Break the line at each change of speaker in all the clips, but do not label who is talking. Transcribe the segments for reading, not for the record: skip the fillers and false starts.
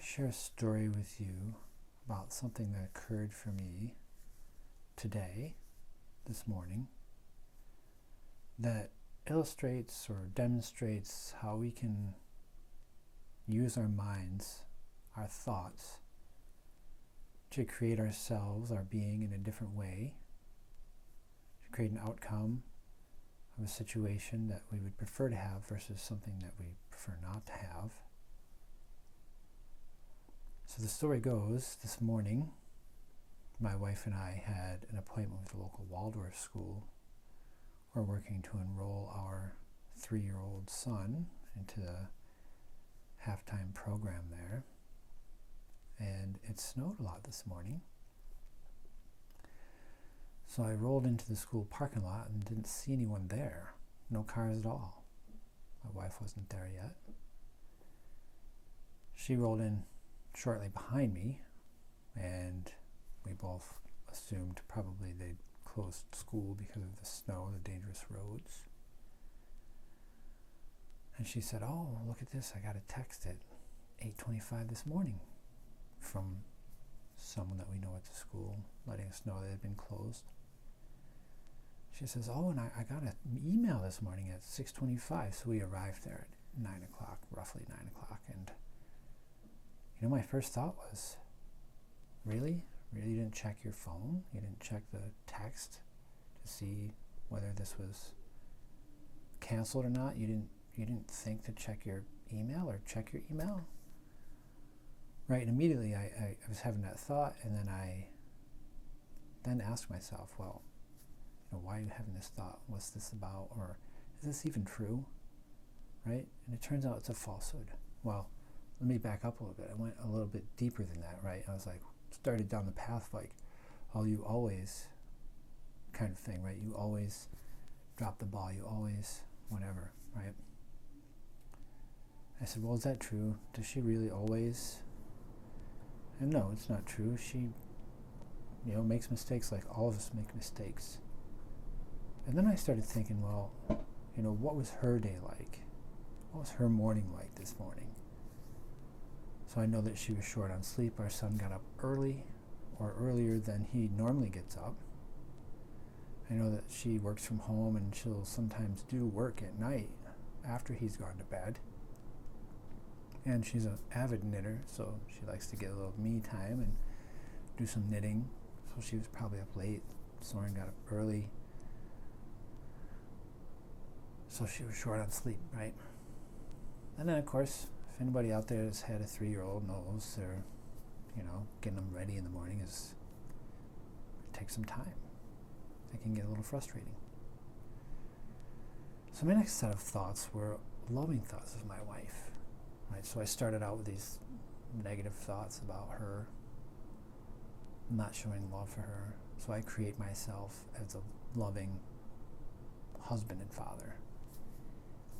share a story with you about something that occurred for me today, this morning, that illustrates or demonstrates how we can use our minds, our thoughts, to create ourselves, our being in a different way, to create an outcome of a situation that we would prefer to have versus something that we prefer not to have. So the story goes, this morning, my wife and I had an appointment with the local Waldorf school. We're working to enroll our 3-year-old son into the halftime program there. And it snowed a lot this morning. So I rolled into the school parking lot and didn't see anyone there. No cars at all. My wife wasn't there yet. She rolled in shortly behind me, and we both assumed probably they'd closed school because of the snow, the dangerous roads. And she said, "Oh, look at this, I got a text at 8:25 this morning from someone that we know at the school letting us know that it had been closed." She says, "Oh, and I got an email this morning at 6:25, so we arrived there at 9 o'clock, roughly 9 o'clock, and my first thought was, really? Really, you didn't check your phone? You didn't check the text to see whether this was canceled or not? You didn't think to check your email or check your email?" Right, and immediately I was having that thought, and then I asked myself, well, why are you having this thought? What's this about? Or is this even true? Right? And it turns out it's a falsehood. Well, let me back up a little bit. I went a little bit deeper than that, right? I was like, started down the path like, oh, you always kind of thing, right? You always drop the ball. You always whatever, right? I said, well, is that true? Does she really always? And no, it's not true. She, makes mistakes like all of us make mistakes. And then I started thinking, well, what was her day like? What was her morning like this morning? So I know that she was short on sleep. Our son got up early, or earlier than he normally gets up. I know that she works from home, and she'll sometimes do work at night after he's gone to bed. And she's an avid knitter, so she likes to get a little me time and do some knitting. So she was probably up late. Soren got up early. So she was short on sleep, right? And then, of course, if anybody out there has had a 3-year-old knows they're, getting them ready in the morning it takes some time. It can get a little frustrating. So my next set of thoughts were loving thoughts of my wife. Right? So I started out with these negative thoughts about her, not showing love for her. So I create myself as a loving husband and father.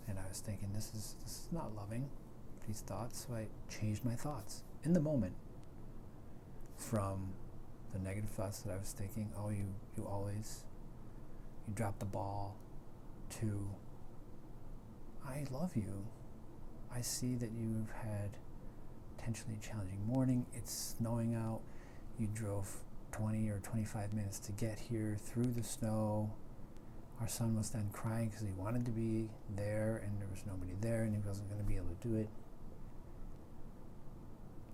And I was thinking, this is not loving, these thoughts. So I changed my thoughts in the moment from the negative thoughts that I was thinking, oh, you drop the ball, to I love you. I see that you've had potentially a challenging morning. It's snowing out. You drove 20 or 25 minutes to get here through the snow. Our son was then crying because he wanted to be there and there was nobody there and he wasn't going to be able to do it.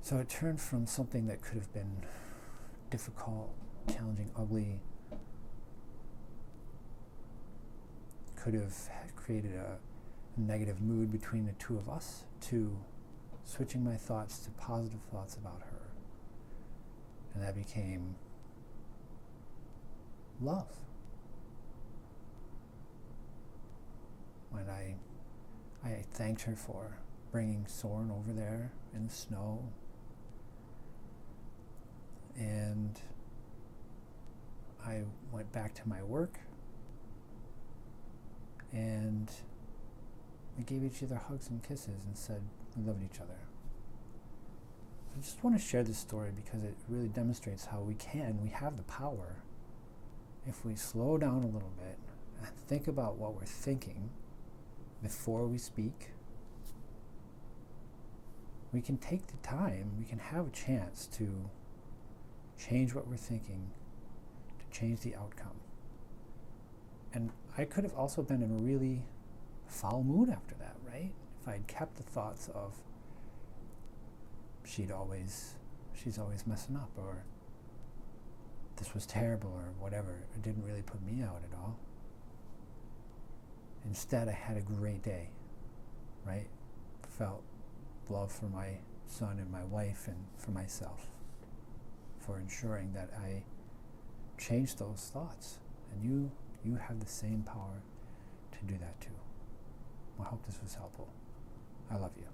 So it turned from something that could have been difficult, challenging, ugly, could have created a negative mood between the two of us, to switching my thoughts to positive thoughts about her. And that became love. When I thanked her for bringing Soren over there in the snow, and I went back to my work, and we gave each other hugs and kisses and said we loved each other. I just want to share this story because it really demonstrates how we have the power, if we slow down a little bit and think about what we're thinking before we speak, we can take the time, we can have a chance to change what we're thinking, to change the outcome. And I could have also been in a really foul mood after that, right? If I had kept the thoughts of she's always messing up, or this was terrible, or whatever. It didn't really put me out at all. Instead, I had a great day, right? Felt love for my son and my wife and for myself, for ensuring that I changed those thoughts. And you have the same power to do that too. I hope this was helpful. I love you.